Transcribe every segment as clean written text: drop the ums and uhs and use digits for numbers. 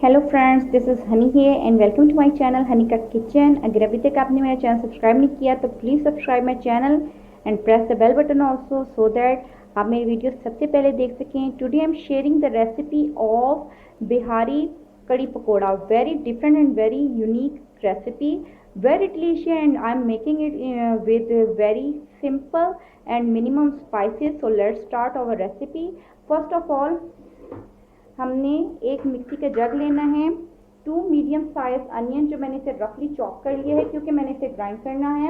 Hello friends, this is Honey here and welcome to my channel Honey का किचन। अगर अभी तक आपने मेरा चैनल सब्सक्राइब नहीं किया तो please subscribe my channel and press the bell button also so that आप मेरी वीडियो सबसे पहले देख सकें। Today I am sharing the recipe of Bihari kadhi pakora. Very different and very unique recipe, very delicious, and I'm making it with very simple and minimum spices. So let's start our recipe. First of all, हमने एक mixie का जग लेना है। 2 medium size onion जो मैंने इसे रफली chop कर लिया है क्योंकि मैंने इसे ग्राइंड करना है।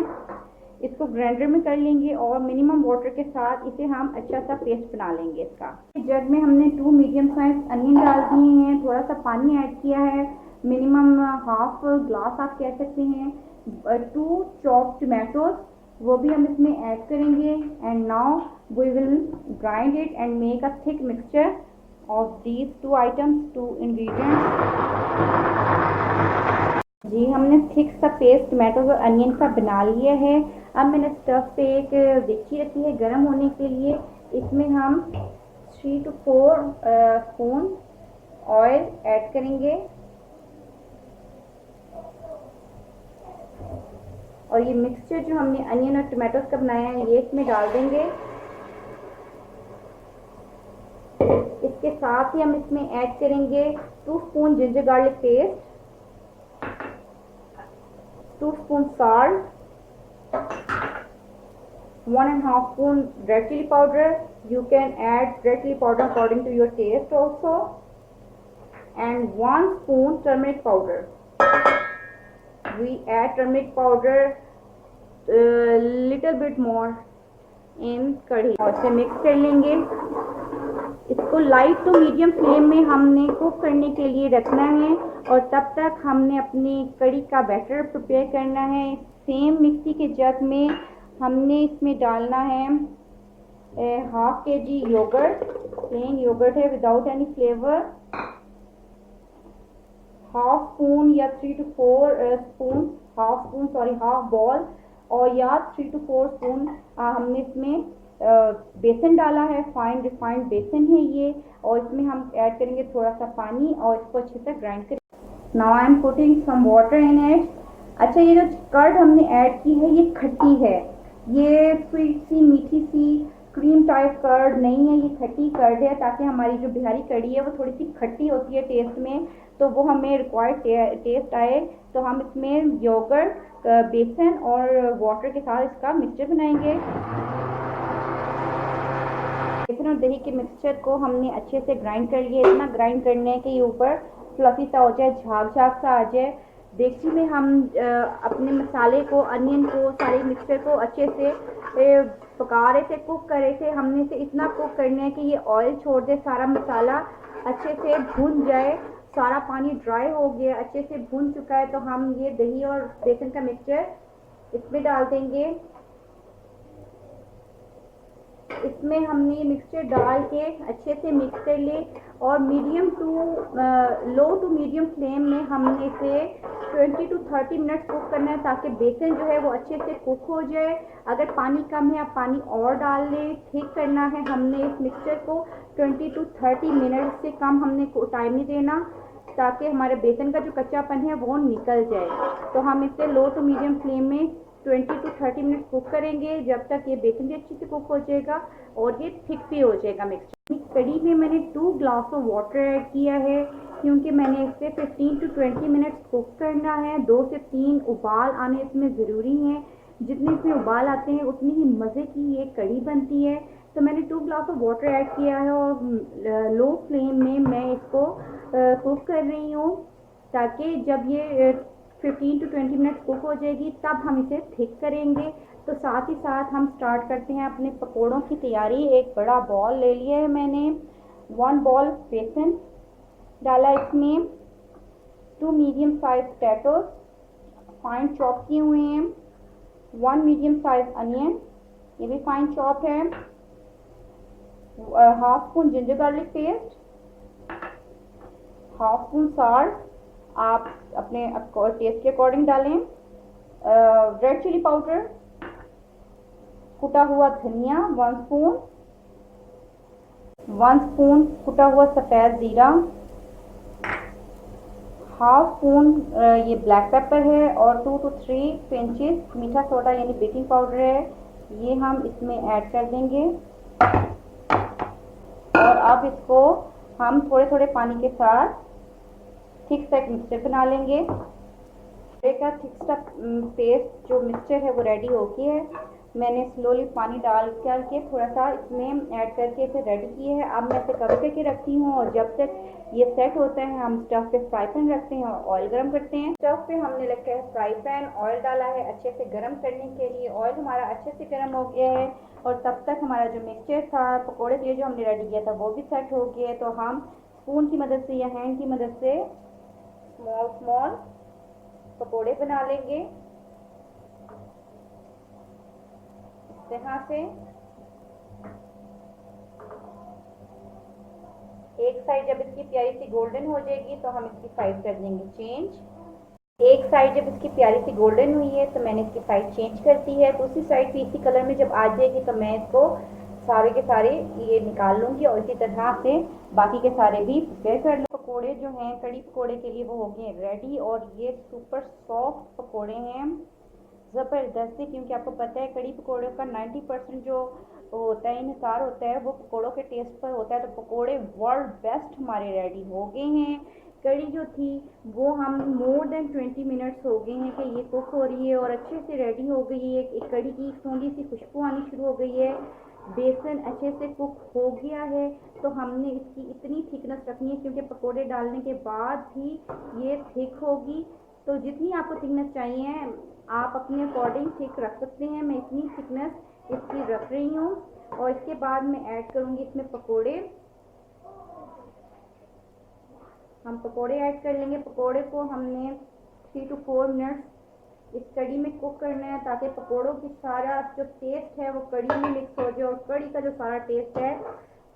इसको ग्राइंडर में कर लेंगे और मिनिमम वाटर के साथ इसे हम अच्छा सा पेस्ट बना लेंगे। इसका जग में हमने 2 मीडियम साइज अनियन डाल दिए हैं, थोड़ा सा पानी ऐड किया है, मिनिमम हाफ ग्लास आप कह सकते हैं। 2 चॉप्ड टमाटोज वो भी हम इसमें ऐड करेंगे and now we will grind it and make a thick mixture of these 2 items, 2 ingredients। जी हमने थिक सा पेस्ट टमाटो और अनियन का बना लिया है। अब मैंने स्टफ पे एक डेगची रखी है गर्म होने के लिए। इसमें हम 3 to 4 स्पून ऑयल ऐड करेंगे और ये मिक्सचर जो हमने अनियन और टमाटोज का बनाया है ये इसमें डाल देंगे। इसके साथ ही हम इसमें ऐड करेंगे 2 spoon ginger garlic paste, 2 spoon salt, 1.5 spoon red chili powder. You can add red chili powder according to your taste also, and 1 spoon turmeric powder. We add turmeric powder little bit more in कढ़ी और इसे mix कर लेंगे। इसको light to medium flame में हमने cook करने के लिए रखना है और तब तक हमने अपनी कड़ी का बैटर प्रिपेयर करना है। सेम मिक्सी के जग में हमने इसमें डालना है half kg yoghurt. Plain yoghurt है without any flavour. Half spoon या 3 to 4 स्पून, हाफ बॉल और या 3 to 4 स्पून हमने इसमें बेसन डाला है। फाइन रिफाइंड बेसन है ये और इसमें हम ऐड करेंगे थोड़ा सा पानी और इसको अच्छे से ग्राइंड करेंगे। Now I am putting some water in it. अच्छा, ये जो कर्ड हमने ऐड की है ये खट्टी है, ये स्वीट सी मीठी सी क्रीम टाइप कर्ड नहीं है, ये खट्टी कर्ड है ताकि हमारी जो बिहारी कड़ी है वो थोड़ी सी खट्टी होती है टेस्ट में, तो वो हमें रिक्वायर्ड टेस्ट आए तो हम इसमें योगर्ट बेसन और वाटर के साथ इसका मिक्सचर बनाएंगे। बेसन और दही के मिक्सचर को हमने अच्छे से ग्राइंड कर लिया। इतना ग्राइंड करना है कि ये ऊपर फ्लफी सा हो जाए, झाग झाग सा आ जाए। डेगची में हम अपने मसाले को, अनियन को, सारे मिक्सचर को अच्छे से पका रहे थे, कुक कर रहे थे। हमने इसे इतना कुक करना है कि ये ऑयल छोड़ दे, सारा मसाला अच्छे से भून जाए, सारा पानी ड्राई हो गया, अच्छे से भून चुका है। तो हम ये दही और बेसन का मिक्सचर इसमें डाल देंगे। इसमें हमने ये मिक्सचर डाल के अच्छे से मिक्स कर ले और लो टू मीडियम फ्लेम में हमने इसे 20 to 30 मिनट कुक करना है ताकि बेसन जो है वो अच्छे से कुक हो जाए। अगर पानी कम है आप पानी और डाल लें। ठीक करना है हमने इस मिक्सचर को 20 to 30 मिनट से कम हमने टाइम नहीं देना ताकि हमारे बेसन का जो कच्चापन है वो निकल जाए। तो हम इसे लो टू मीडियम फ्लेम में 20 to 30 मिनट कुक करेंगे जब तक ये बेसन भी अच्छे से कुक हो जाएगा और ये थिक भी हो जाएगा मिक्सचर। कड़ी में मैंने 2 ग्लास ऑफ वाटर ऐड किया है क्योंकि मैंने इसे 15 to 20 मिनट कुक करना है। 2 से 3 उबाल आने इसमें ज़रूरी हैं। जितने इसमें उबाल आते हैं उतनी ही मज़े की ये कड़ी बनती है। तो मैंने 2 ग्लास ऑफ वाटर ऐड किया है और लो फ्लेम में मैं इसको कुक कर रही हूँ ताकि जब ये 15 to 20 मिनट कुक हो जाएगी तब हम इसे थिक करेंगे। तो साथ ही साथ हम स्टार्ट करते हैं अपने पकोड़ों की तैयारी। एक बड़ा बॉल ले लिया है मैंने, 1 बॉल बेसन डाला, इसमें 2 medium size potatoes fine chop किए हुए हैं, 1 मीडियम साइज अनियन ये भी फाइन चॉप है, half spoon ginger garlic paste, half spoon salt, आप अपने टेस्ट के अकॉर्डिंग डालें, रेड चिली पाउडर, कुटा हुआ धनिया 1 स्पून, 1 स्पून कुटा हुआ सफ़ेद ज़ीरा, हाफ स्पून ये ब्लैक पेपर है और 2 to 3 पिंचेस मीठा सोडा यानी बेकिंग पाउडर है, ये हम इसमें ऐड कर देंगे। और अब इसको हम थोड़े थोड़े पानी के साथ थिक सा एक मिक्सचर बना लेंगे। का थिक सा पेस्ट जो मिक्सचर है वो रेडी हो गया है। मैंने स्लोली पानी डाल करके थोड़ा सा इसमें ऐड करके इसे रेडी किया है। अब मैं इसे कवर करके रखती हूँ और जब तक ये सेट होता है हम स्टव पे फ्राई पैन रखते हैं और ऑयल गर्म करते हैं। स्टव पे हमने रखा है फ्राई पैन, ऑयल डाला है अच्छे से गर्म करने के लिए। ऑयल हमारा अच्छे से गर्म हो गया है और तब तक हमारा जो मिक्सचर था पकौड़े के लिए जो हमने रेडी किया था वो भी सेट हो गया है। तो हम स्पून की मदद से या हैंड की मदद से स्मॉल स्मॉल पकोड़े बना लेंगे इस तरह से। एक साइड जब इसकी प्यारी सी गोल्डन हो जाएगी तो हम इसकी साइड कर देंगे चेंज। एक साइड जब इसकी प्यारी सी गोल्डन हुई है तो मैंने इसकी साइड चेंज कर दी है। दूसरी साइड भी इसी कलर में जब आ जाएगी तो मैं इसको सारे के सारे ये निकाल लूँगी और इसी तरह से बाकी के सारे भी प्रिपेयर कर लूँ। पकोड़े जो हैं कड़ी पकोड़े के लिए वो हो गए रेडी और ये सुपर सॉफ्ट पकोड़े हैं ज़बरदस्ती, क्योंकि आपको पता है कड़ी पकोड़ों का 90% जो होता है इन्हिसार होता है वो पकोड़ों के टेस्ट पर होता है। तो पकोड़े वर्ल्ड बेस्ट हमारे रेडी हो गए हैं। कड़ी जो थी वो हम मोर देन 20 मिनट्स हो गए हैं कि ये कुक हो रही है और अच्छे से रेडी हो गई है। एक कड़ी की थोड़ी सी खुशबू आनी शुरू हो गई है, बेसन अच्छे से कुक हो गया है। तो हमने इसकी इतनी थिकनेस रखनी है क्योंकि पकोड़े डालने के बाद भी ये थिक होगी। तो जितनी आपको थिकनेस चाहिए आप अपने अकॉर्डिंग थिक रख सकते हैं। मैं इतनी थिकनेस इसकी रख रही हूँ और इसके बाद मैं ऐड करूँगी इसमें पकोड़े। हम पकोड़े ऐड कर लेंगे। पकोड़े को हमने 3 to 4 मिनट्स इस कड़ी में कुक करना है ताकि पकोड़ों की सारा जो टेस्ट है वो कड़ी में मिक्स हो जाए और कड़ी का जो सारा टेस्ट है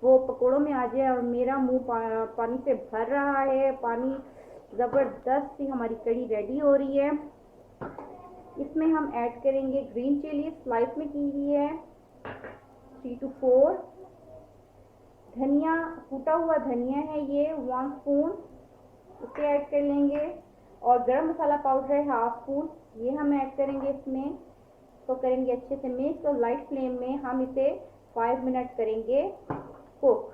वो पकोड़ों में आ जाए। और मेरा मुंह पानी से भर रहा है, पानी ज़बरदस्त सी हमारी कड़ी रेडी हो रही है। इसमें हम ऐड करेंगे ग्रीन चिली स्लाइस में की हुई है 3 to 4। धनिया, कूटा हुआ धनिया है ये 1 स्पून, इसे ऐड कर लेंगे। और गरम मसाला पाउडर है हाफ स्पून, ये हम ऐड करेंगे इसमें। तो करेंगे अच्छे से मिक्स और लाइट फ्लेम में हम इसे 5 मिनट करेंगे कुक।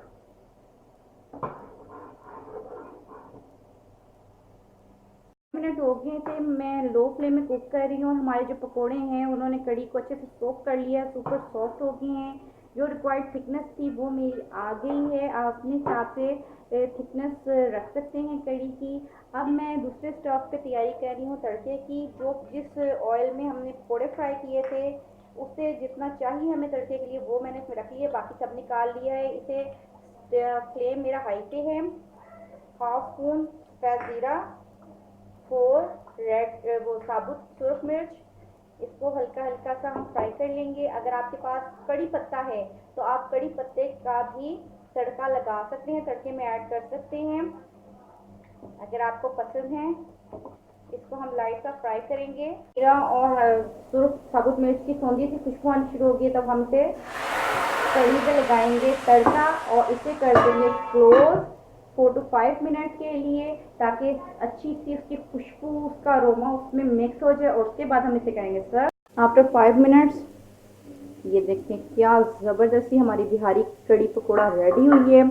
मिनट हो गए थे, मैं लो फ्लेम में कुक कर रही हूँ। हमारे जो पकोड़े हैं उन्होंने कड़ी को अच्छे से सोक कर लिया, सुपर सॉफ्ट हो गए हैं। जो रिक्वायर्ड थिकनेस थी वो मेरी आ गई है। आप अपने हिसाब से थिकनेस रख सकते हैं कड़ी की। अब मैं दूसरे स्टव पे तैयारी कर रही हूँ तड़के की। जिस ऑयल में हमने पकोड़े फ्राई किए थे उससे जितना चाहिए हमें तड़के के लिए वो मैंने इसमें रख लिया, बाकी सब निकाल लिया है। इसे फ्लेम मेरा हाई पे है। हाफ स्पून सफ़ेद ज़ीरा, 4 रेड वो साबुत सुरख मिर्च, इसको हल्का हल्का सा हम फ्राई कर लेंगे। अगर आपके पास कड़ी पत्ता है तो आप कड़ी पत्ते का भी तड़का लगा सकते हैं, तड़के में ऐड कर सकते हैं अगर आपको पसंद है। इसको हम लाइट सा फ्राई करेंगे। जीरा और सुरख साबुत मिर्च की सौंधी सी खुशबू आनी शुरू होगी तब हम इसे कड़ी पे लगाएंगे तड़का और इसे कर देंगे क्लोज 4 to 5 मिनट के लिए ताकि अच्छी सी उसकी खुशबू उसका अरोमा उसमें मिक्स हो जाए। और उसके बाद हम इसे करेंगे सर्व आफ्टर 5 मिनट्स। ये देखें क्या ज़बरदस्ती हमारी बिहारी कड़ी पकौड़ा रेडी हुई है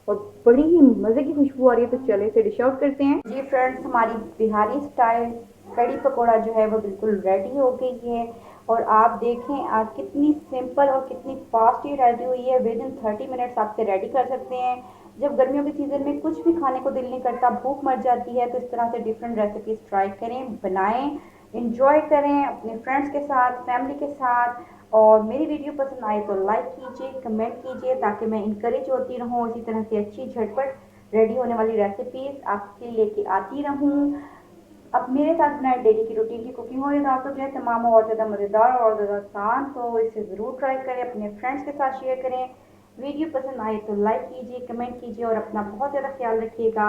और बड़ी ही मज़े की खुशबू आ रही है। तो चले इसे डिश आउट करते हैं। जी फ्रेंड्स, हमारी बिहारी स्टाइल कड़ी पकौड़ा जो है वो बिल्कुल रेडी हो गई है। और आप देखें आज कितनी सिंपल और कितनी फास्ट ये रेडी हुई है। विद इन 30 मिनट्स आप इसे रेडी कर सकते हैं। जब गर्मियों के सीज़न में कुछ भी खाने को दिल नहीं करता, भूख मर जाती है, तो इस तरह से डिफरेंट रेसिपीज़ ट्राई करें, बनाएं, इंजॉय करें अपने फ्रेंड्स के साथ, फैमिली के साथ। और मेरी वीडियो पसंद आए तो लाइक कीजिए, कमेंट कीजिए ताकि मैं इंकरेज होती रहूँ इसी तरह से अच्छी झटपट रेडी होने वाली रेसिपीज़ आपके लेके आती रहूँ। अब मेरे साथ बनाए डेली की रूटीन की कुकिंग हो रहा तो जो है तमाम और ज़्यादा मज़ेदार और ज़्यादा आसान, तो इसे ज़रूर ट्राई करें, अपने फ्रेंड्स के साथ शेयर करें। वीडियो पसंद आए तो लाइक कीजिए, कमेंट कीजिए और अपना बहुत ज़्यादा ख्याल रखिएगा।